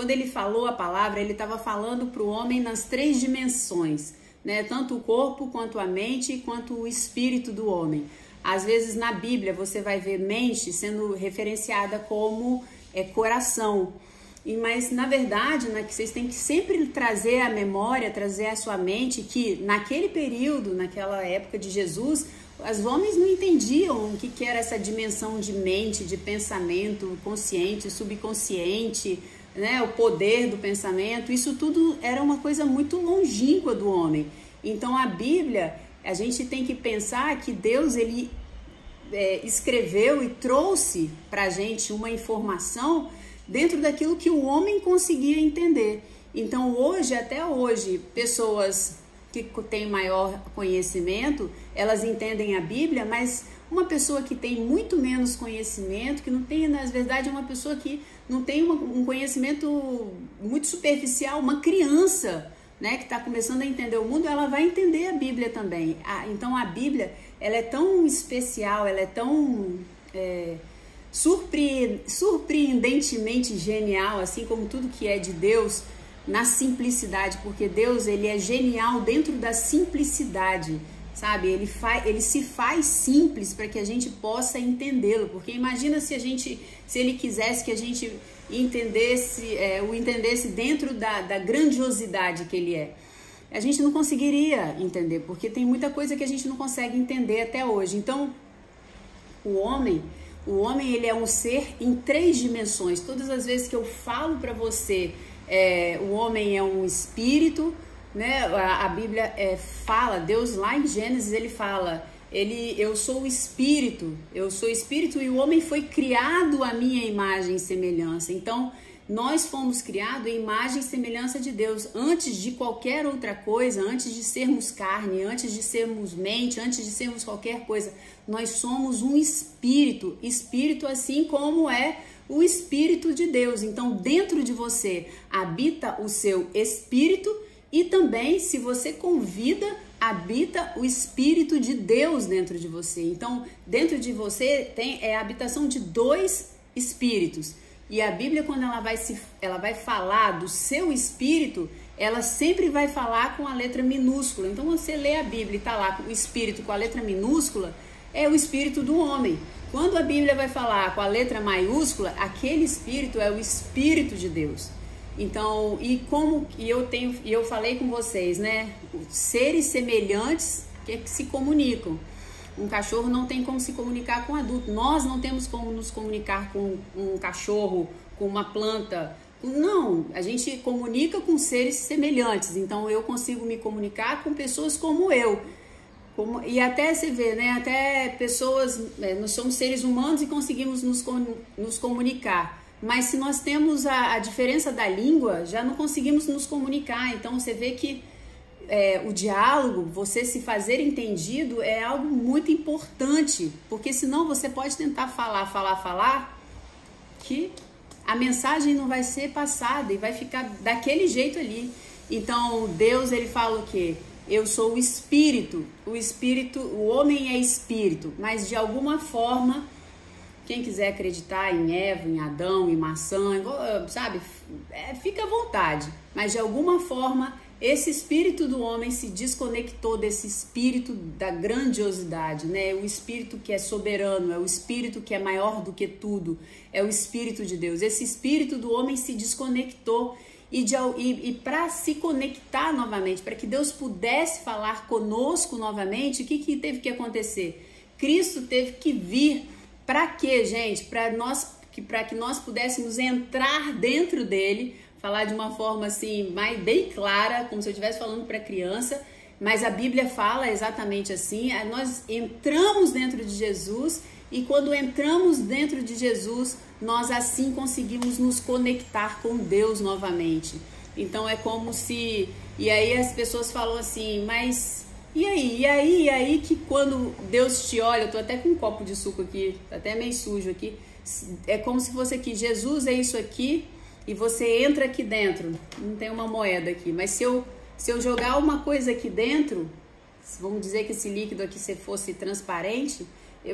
quando ele falou a palavra, ele estava falando para o homem nas 3 dimensões, né? Tanto o corpo, quanto a mente, quanto o espírito do homem. Às vezes na Bíblia você vai ver mente sendo referenciada como coração. Mas na verdade, né, que vocês têm que sempre trazer a memória, trazer a sua mente que naquele período, naquela época de Jesus, os homens não entendiam o que era essa dimensão de mente, de pensamento consciente, subconsciente, né, o poder do pensamento. Isso tudo era uma coisa muito longínqua do homem. Então a Bíblia, a gente tem que pensar que Deus ele escreveu e trouxe para a gente uma informação dentro daquilo que o homem conseguia entender. Então hoje, até hoje, pessoas que têm maior conhecimento, elas entendem a Bíblia, mas uma pessoa que tem muito menos conhecimento, que não tem, na verdade, uma pessoa que não tem um conhecimento muito superficial, uma criança, né, que está começando a entender o mundo, ela vai entender a Bíblia também. Então a Bíblia, ela é tão especial, ela é tão surpreendentemente genial, assim como tudo que é de Deus, na simplicidade, porque Deus ele é genial dentro da simplicidade, sabe? Ele se faz simples para que a gente possa entendê-lo, porque imagina se ele quisesse que a gente o entendesse dentro da grandiosidade que ele é. A gente não conseguiria entender, porque tem muita coisa que a gente não consegue entender até hoje. Então, o homem ele é um ser em 3 dimensões. Todas as vezes que eu falo para você, o homem é um espírito, né? A Bíblia fala, Deus lá em Gênesis ele fala, eu sou o espírito e o homem foi criado à minha imagem e semelhança. Então, nós fomos criados em imagem e semelhança de Deus. Antes de qualquer outra coisa, antes de sermos carne, antes de sermos mente, antes de sermos qualquer coisa, nós somos um espírito. Espírito assim como é o Espírito de Deus. Então, dentro de você habita o seu espírito e também, se você convida, habita o Espírito de Deus dentro de você. Então, dentro de você tem a habitação de 2 espíritos. E a Bíblia, quando ela vai falar do seu espírito, ela sempre vai falar com a letra minúscula. Então, você lê a Bíblia e está lá com o espírito com a letra minúscula, é o espírito do homem. Quando a Bíblia vai falar com a letra maiúscula, aquele espírito é o Espírito de Deus. Então, eu falei com vocês, né? Seres semelhantes que se comunicam. Um cachorro não tem como se comunicar com um adulto. Nós não temos como nos comunicar com um cachorro, com uma planta. Não, a gente comunica com seres semelhantes. Então, eu consigo me comunicar com pessoas como eu. E até você vê, né? Até pessoas, nós somos seres humanos e conseguimos nos comunicar. Mas se nós temos a diferença da língua, já não conseguimos nos comunicar. Então, você vê que o diálogo, você se fazer entendido é algo muito importante, porque senão você pode tentar falar, que a mensagem não vai ser passada e vai ficar daquele jeito ali. Então, Deus, ele fala o quê? Eu sou o espírito, o homem é espírito, mas de alguma forma, quem quiser acreditar em Eva, em Adão, em maçã, sabe, fica à vontade, mas de alguma forma, esse espírito do homem se desconectou desse espírito da grandiosidade, né? O espírito que é soberano, é o espírito que é maior do que tudo, é o espírito de Deus. Esse espírito do homem se desconectou e para se conectar novamente, para que Deus pudesse falar conosco novamente, o que teve que acontecer? Cristo teve que vir. Para quê, gente? Para que nós pudéssemos entrar dentro dele, falar de uma forma assim, bem clara, como se eu estivesse falando para criança, mas a Bíblia fala exatamente assim, nós entramos dentro de Jesus e quando entramos dentro de Jesus, nós assim conseguimos nos conectar com Deus novamente. Então é como se... E aí as pessoas falam assim, mas... E aí que quando Deus te olha, eu tô até com um copo de suco aqui, tá até meio sujo aqui, é como se fosse aqui, Jesus é isso aqui, e você entra aqui dentro, não tem uma moeda aqui, mas se eu jogar uma coisa aqui dentro, vamos dizer que esse líquido aqui se fosse transparente,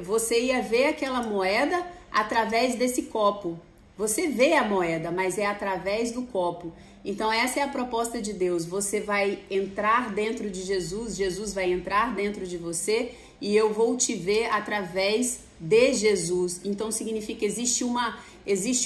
você ia ver aquela moeda através desse copo. Você vê a moeda, mas é através do copo. Então essa é a proposta de Deus. Você vai entrar dentro de Jesus, Jesus vai entrar dentro de você e eu vou te ver através de Jesus. Então significa que existe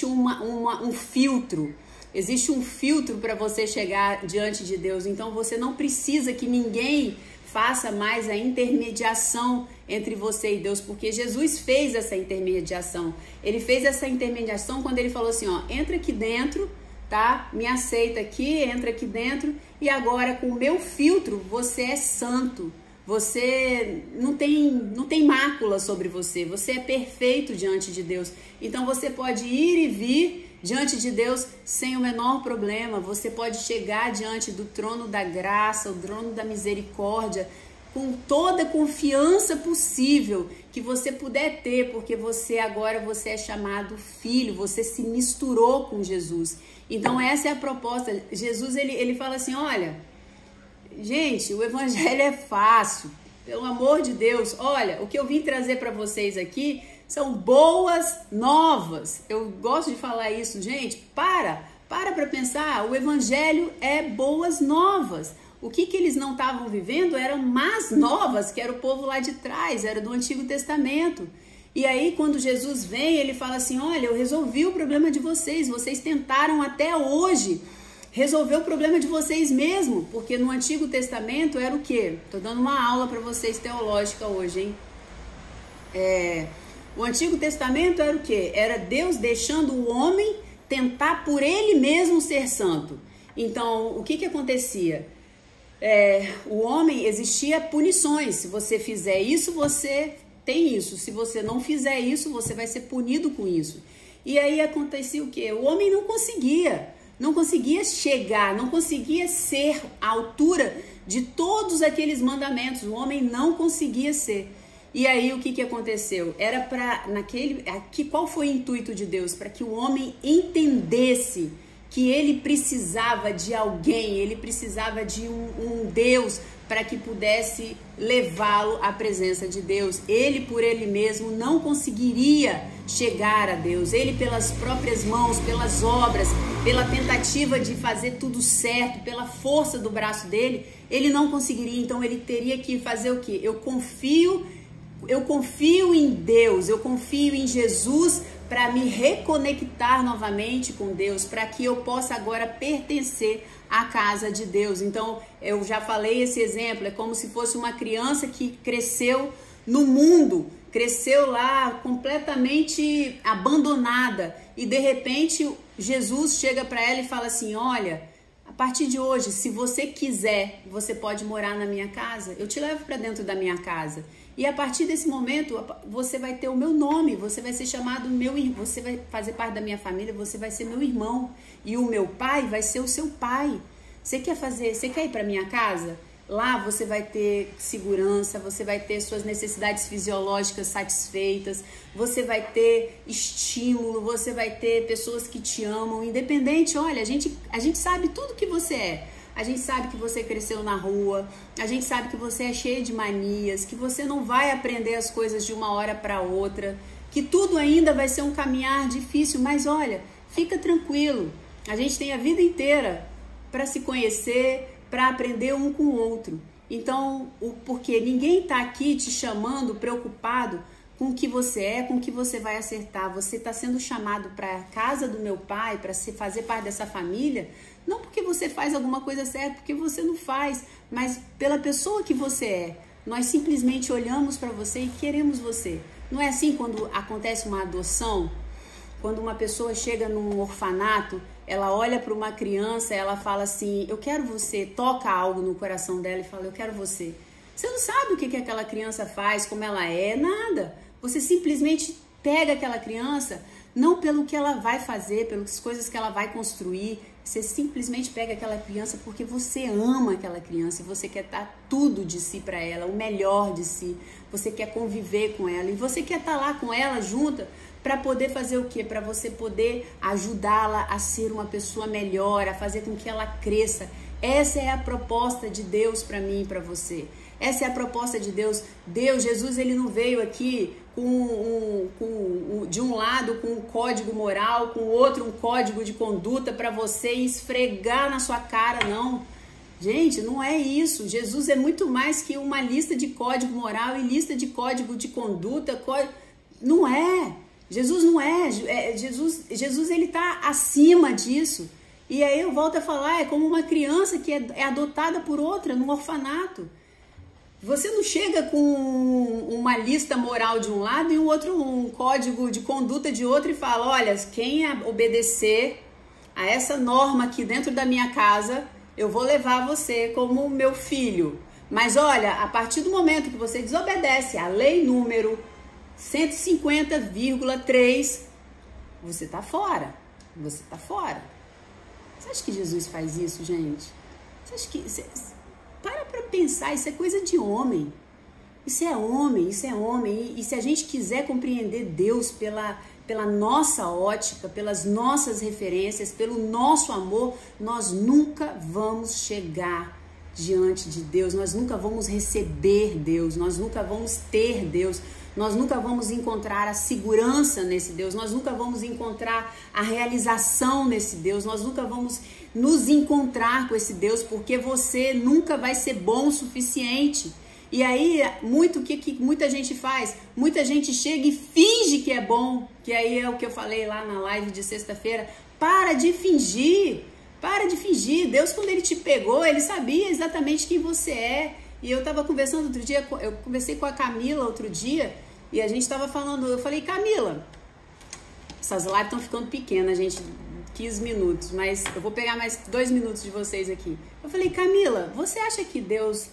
um filtro. Existe um filtro para você chegar diante de Deus. Então você não precisa que ninguém faça mais a intermediação entre você e Deus, porque Jesus fez essa intermediação. Ele fez essa intermediação quando ele falou assim, ó, entra aqui dentro, tá? Me aceita aqui, entra aqui dentro e agora com o meu filtro você é santo. Você não tem mácula sobre você. Você é perfeito diante de Deus. Então você pode ir e vir diante de Deus sem o menor problema. Você pode chegar diante do trono da graça, o trono da misericórdia, com toda a confiança possível que você puder ter, porque agora você é chamado filho, você se misturou com Jesus. Então essa é a proposta. Jesus, ele fala assim, olha, gente, o evangelho é fácil, pelo amor de Deus. Olha, o que eu vim trazer para vocês aqui são boas novas. Eu gosto de falar isso, gente. Para pensar. O evangelho é boas novas. O que eles não estavam vivendo eram más novas, que era o povo lá de trás, era do Antigo Testamento. E aí, quando Jesus vem, ele fala assim, olha, eu resolvi o problema de vocês. Vocês tentaram até hoje resolver o problema de vocês mesmo, porque no Antigo Testamento era o quê? Tô dando uma aula para vocês teológica hoje, hein? O Antigo Testamento era o quê? Era Deus deixando o homem tentar por ele mesmo ser santo. Então, o que acontecia? O homem, existia punições. Se você fizer isso, você tem isso. Se você não fizer isso, você vai ser punido com isso. E aí acontecia o quê? O homem não conseguia chegar, não conseguia ser à altura de todos aqueles mandamentos. O homem não conseguia ser. E aí o que aconteceu? Era para qual foi o intuito de Deus? Para que o homem entendesse que ele precisava de alguém, ele precisava de um Deus para que pudesse levá-lo à presença de Deus. Ele por ele mesmo não conseguiria chegar a Deus. Ele pelas próprias mãos, pelas obras, pela tentativa de fazer tudo certo, pela força do braço dele, ele não conseguiria. Então ele teria que fazer o quê? Eu confio em Deus, eu confio em Jesus para me reconectar novamente com Deus, para que eu possa agora pertencer à casa de Deus. Então, eu já falei esse exemplo, é como se fosse uma criança que cresceu no mundo, cresceu lá completamente abandonada e de repente Jesus chega para ela e fala assim, olha, a partir de hoje, se você quiser, você pode morar na minha casa, eu te levo para dentro da minha casa. E a partir desse momento, você vai ter o meu nome, você vai ser chamado meu irmão, você vai fazer parte da minha família, você vai ser meu irmão. E o meu pai vai ser o seu pai. Você quer ir para minha casa? Lá você vai ter segurança, você vai ter suas necessidades fisiológicas satisfeitas, você vai ter estímulo, você vai ter pessoas que te amam, independente, olha, a gente sabe tudo que você é. A gente sabe que você cresceu na rua, a gente sabe que você é cheio de manias, que você não vai aprender as coisas de uma hora para outra, que tudo ainda vai ser um caminhar difícil, mas olha, fica tranquilo, a gente tem a vida inteira para se conhecer, para aprender um com o outro. Então, porque ninguém está aqui te chamando, preocupado com o que você é, com o que você vai acertar. Você está sendo chamado para a casa do meu pai, para fazer parte dessa família, não porque você faz alguma coisa certa, porque você não faz, mas pela pessoa que você é. Nós simplesmente olhamos para você e queremos você. Não é assim quando acontece uma adoção? Quando uma pessoa chega num orfanato, ela olha para uma criança, ela fala assim, eu quero você, toca algo no coração dela e fala, eu quero você. Você não sabe o que aquela criança faz, como ela é, nada. Você simplesmente pega aquela criança, não pelo que ela vai fazer, pelas coisas que ela vai construir. Você simplesmente pega aquela criança porque você ama aquela criança e você quer dar tudo de si para ela, o melhor de si. Você quer conviver com ela e você quer estar lá com ela junta para poder fazer o quê? Para você poder ajudá-la a ser uma pessoa melhor, a fazer com que ela cresça. Essa é a proposta de Deus para mim e para você. Essa é a proposta de Deus. Jesus, ele não veio aqui de um lado com um código moral, com o outro um código de conduta para você esfregar na sua cara, não. Gente, não é isso. Jesus é muito mais que uma lista de código moral e lista de código de conduta. Não é. Jesus não é. Jesus ele tá acima disso. E aí eu volto a falar, é como uma criança que é adotada por outra no orfanato. Você não chega com uma lista moral de um lado e um código de conduta de outro e fala, olha, quem obedecer a essa norma aqui dentro da minha casa, eu vou levar você como meu filho. Mas olha, a partir do momento que você desobedece a lei número 150,3, você tá fora. Você tá fora. Você acha que Jesus faz isso, gente? Você acha que... Para pensar, isso é coisa de homem. Isso é homem. E se a gente quiser compreender Deus pela nossa ótica, pelas nossas referências, pelo nosso amor, nós nunca vamos chegar diante de Deus, nós nunca vamos receber Deus, nós nunca vamos ter Deus, nós nunca vamos encontrar a segurança nesse Deus, nós nunca vamos encontrar a realização nesse Deus, nós nunca vamos nos encontrar com esse Deus, porque você nunca vai ser bom o suficiente. E aí, o que muita gente faz? Muita gente chega e finge que é bom, que aí é o que eu falei lá na live de sexta-feira. Para de fingir. Deus, quando ele te pegou, ele sabia exatamente quem você é. E eu tava conversando outro dia, eu conversei com a Camila outro dia, e a gente tava falando, eu falei, Camila, essas lives estão ficando pequenas, gente, 15 minutos, mas eu vou pegar mais 2 minutos de vocês aqui. Eu falei, Camila, você acha que Deus,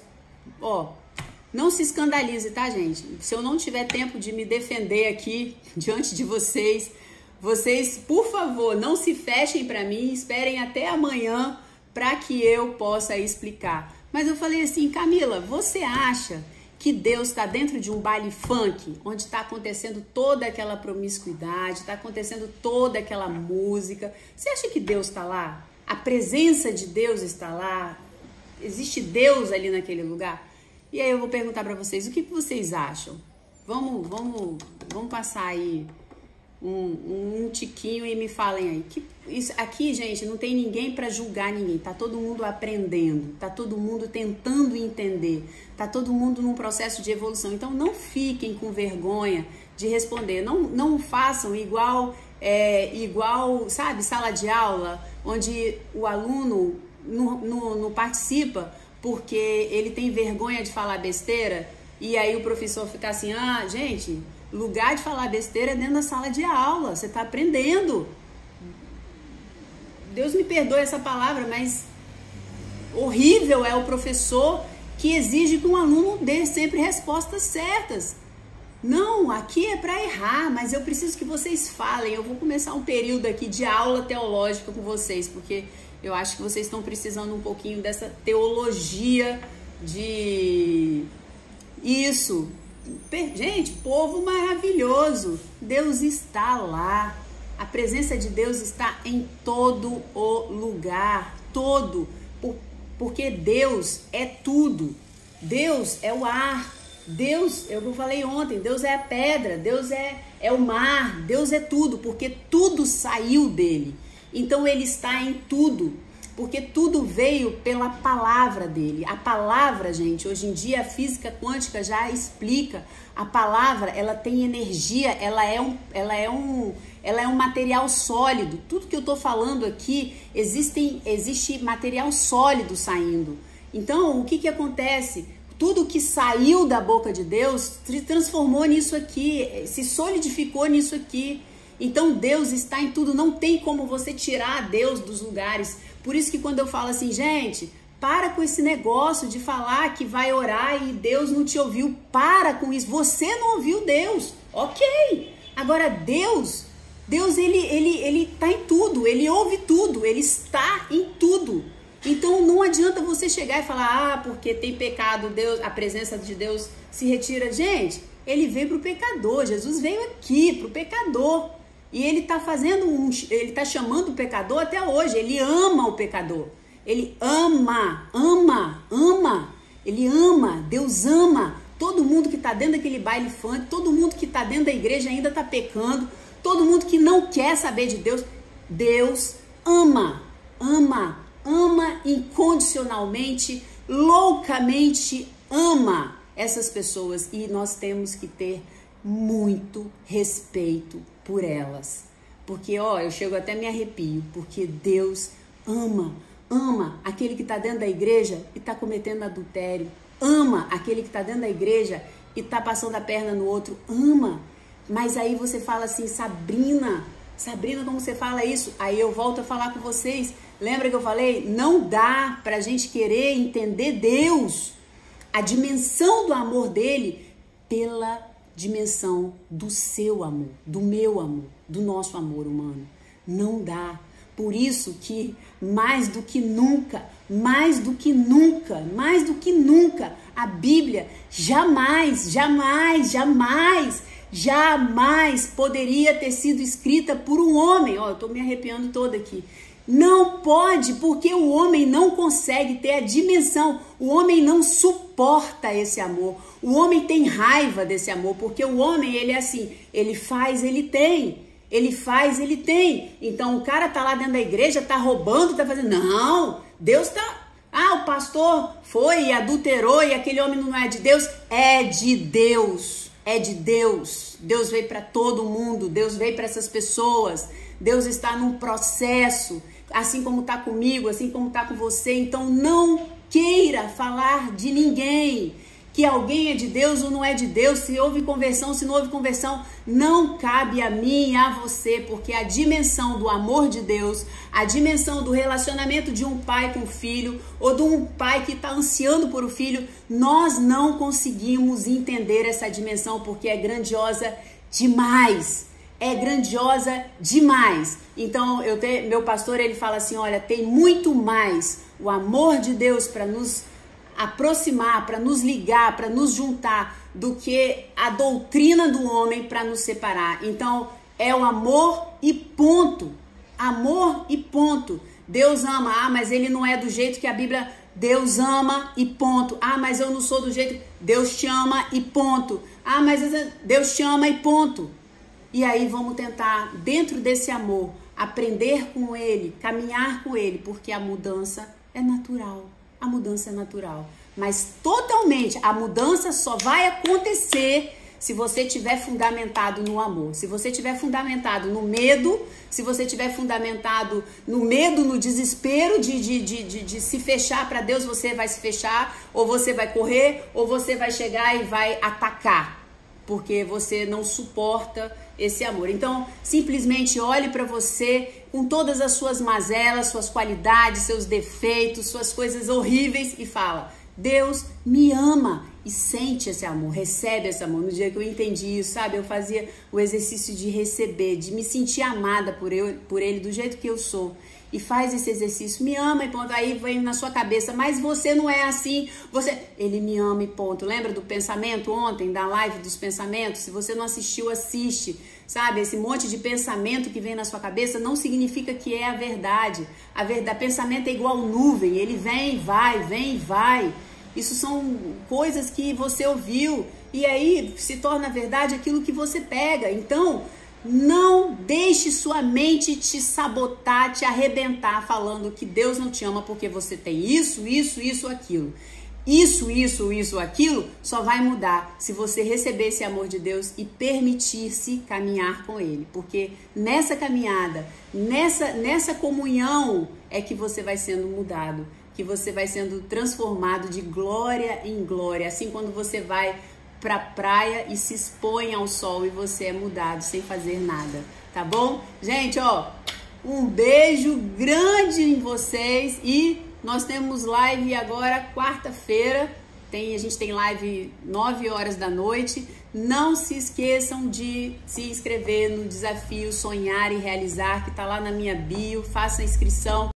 não se escandalize, tá, gente? Se eu não tiver tempo de me defender aqui diante de vocês, por favor, não se fechem para mim, esperem até amanhã para que eu possa explicar. Mas eu falei assim, Camila, você acha que Deus está dentro de um baile funk, onde está acontecendo toda aquela promiscuidade, está acontecendo toda aquela música? Você acha que Deus está lá? A presença de Deus está lá? Existe Deus ali naquele lugar? E aí eu vou perguntar para vocês, o que vocês acham? Vamos passar aí um tiquinho e me falem aí. Isso aqui, gente, não tem ninguém para julgar ninguém. Tá todo mundo aprendendo, tá todo mundo tentando entender, tá todo mundo num processo de evolução. Então não fiquem com vergonha de responder. Não façam igual, sabe, sala de aula, onde o aluno não participa porque ele tem vergonha de falar besteira, e aí o professor fica assim, gente, lugar de falar besteira é dentro da sala de aula, você está aprendendo. Deus me perdoe essa palavra, mas horrível é o professor que exige que um aluno dê sempre respostas certas. Não, aqui é para errar, mas eu preciso que vocês falem. Eu vou começar um período aqui de aula teológica com vocês, porque eu acho que vocês estão precisando um pouquinho dessa teologia de isso. Gente, povo maravilhoso, Deus está lá, a presença de Deus está em todo o lugar, porque Deus é tudo, Deus é o ar, Deus, eu falei ontem, Deus é a pedra, Deus é o mar, Deus é tudo, porque tudo saiu dele, então ele está em tudo. Porque tudo veio pela palavra dele. A palavra, gente, hoje em dia a física quântica já explica. A palavra, ela tem energia, ela é um material sólido. Tudo que eu tô falando aqui, existe material sólido saindo. Então, o que acontece? Tudo que saiu da boca de Deus se transformou nisso aqui, se solidificou nisso aqui. Então, Deus está em tudo, não tem como você tirar Deus dos lugares. Por isso que quando eu falo assim, gente, para com esse negócio de falar que vai orar e Deus não te ouviu, para com isso, você não ouviu Deus, ok. Agora Deus ele tá em tudo, ele ouve tudo, ele está em tudo. Então não adianta você chegar e falar, porque tem pecado, Deus, a presença de Deus se retira. Gente, ele veio pro pecador, Jesus veio aqui pro pecador. E ele tá ele tá chamando o pecador até hoje, ele ama o pecador. Ele ama. Ele ama, Deus ama todo mundo que está dentro daquele baile funk, todo mundo que está dentro da igreja ainda está pecando, todo mundo que não quer saber de Deus. Deus ama, ama, ama incondicionalmente, loucamente ama essas pessoas, e nós temos que ter muito respeito por elas. Porque, eu chego até me arrepio, porque Deus ama aquele que está dentro da igreja e está cometendo adultério, ama aquele que está dentro da igreja e está passando a perna no outro, ama. Mas aí você fala assim, Sabrina, como você fala isso? Aí eu volto a falar com vocês. Lembra que eu falei? Não dá pra gente querer entender Deus, a dimensão do amor dele, pela dimensão do seu amor, do meu amor, do nosso amor humano. Não dá. Por isso que mais do que nunca, a Bíblia jamais poderia ter sido escrita por um homem. Eu tô me arrepiando toda aqui. Não pode, porque o homem não consegue ter a dimensão, o homem não suporta esse amor, o homem tem raiva desse amor, porque o homem, ele é assim, ele faz, ele tem. Ele faz, ele tem. Então o cara tá lá dentro da igreja, tá roubando, tá fazendo. Não, Deus tá. O pastor foi e adulterou e aquele homem não é de Deus. É de Deus. É de Deus. Deus veio para todo mundo. Deus veio para essas pessoas. Deus está num processo, assim como tá comigo, assim como tá com você. Então não queira falar de ninguém, que alguém é de Deus ou não é de Deus, se houve conversão, se não houve conversão, não cabe a mim e a você, porque a dimensão do amor de Deus, a dimensão do relacionamento de um pai com o filho, ou de um pai que está ansiando por o filho, nós não conseguimos entender essa dimensão, porque é grandiosa demais. É grandiosa demais. Então, meu pastor, ele fala assim, olha, tem muito mais o amor de Deus para nos aproximar, para nos ligar, para nos juntar, do que a doutrina do homem para nos separar. Então, é o amor e ponto. Amor e ponto. Deus ama, mas ele não é do jeito que a Bíblia... Deus ama e ponto. Mas eu não sou do jeito... Deus te ama e ponto. Mas Deus te ama e ponto. E aí vamos tentar, dentro desse amor, aprender com ele, caminhar com ele, porque a mudança é natural. A mudança é natural, mas totalmente a mudança só vai acontecer se você estiver fundamentado no amor, se você estiver fundamentado no medo, se você estiver fundamentado no medo, no desespero de se fechar para Deus, você vai se fechar, ou você vai correr, ou você vai chegar e vai atacar, porque você não suporta esse amor. Então, simplesmente olhe para você com todas as suas mazelas, suas qualidades, seus defeitos, suas coisas horríveis e fala, Deus me ama, e sente esse amor, recebe esse amor. No dia que eu entendi isso, sabe, eu fazia o exercício de receber, de me sentir amada por ele do jeito que eu sou. E faz esse exercício, me ama e ponto. Aí vem na sua cabeça, mas você não é assim, ele me ama e ponto. Lembra do pensamento ontem, da live dos pensamentos? Se você não assistiu, assiste, sabe? Esse monte de pensamento que vem na sua cabeça não significa que é a verdade. A verdade, pensamento é igual nuvem, ele vem e vai, vem e vai. Isso são coisas que você ouviu e aí se torna verdade aquilo que você pega. Então, não deixe sua mente te sabotar, te arrebentar falando que Deus não te ama porque você tem isso, aquilo. Isso, aquilo só vai mudar se você receber esse amor de Deus e permitir-se caminhar com Ele. Porque nessa caminhada, nessa comunhão é que você vai sendo mudado, que você vai sendo transformado de glória em glória. Assim, quando você vai pra praia e se expõe ao sol e você é mudado sem fazer nada, tá bom? Gente, um beijo grande em vocês e nós temos live agora quarta-feira, a gente tem live 9 horas da noite. Não se esqueçam de se inscrever no desafio Sonhar e Realizar, que tá lá na minha bio, faça a inscrição.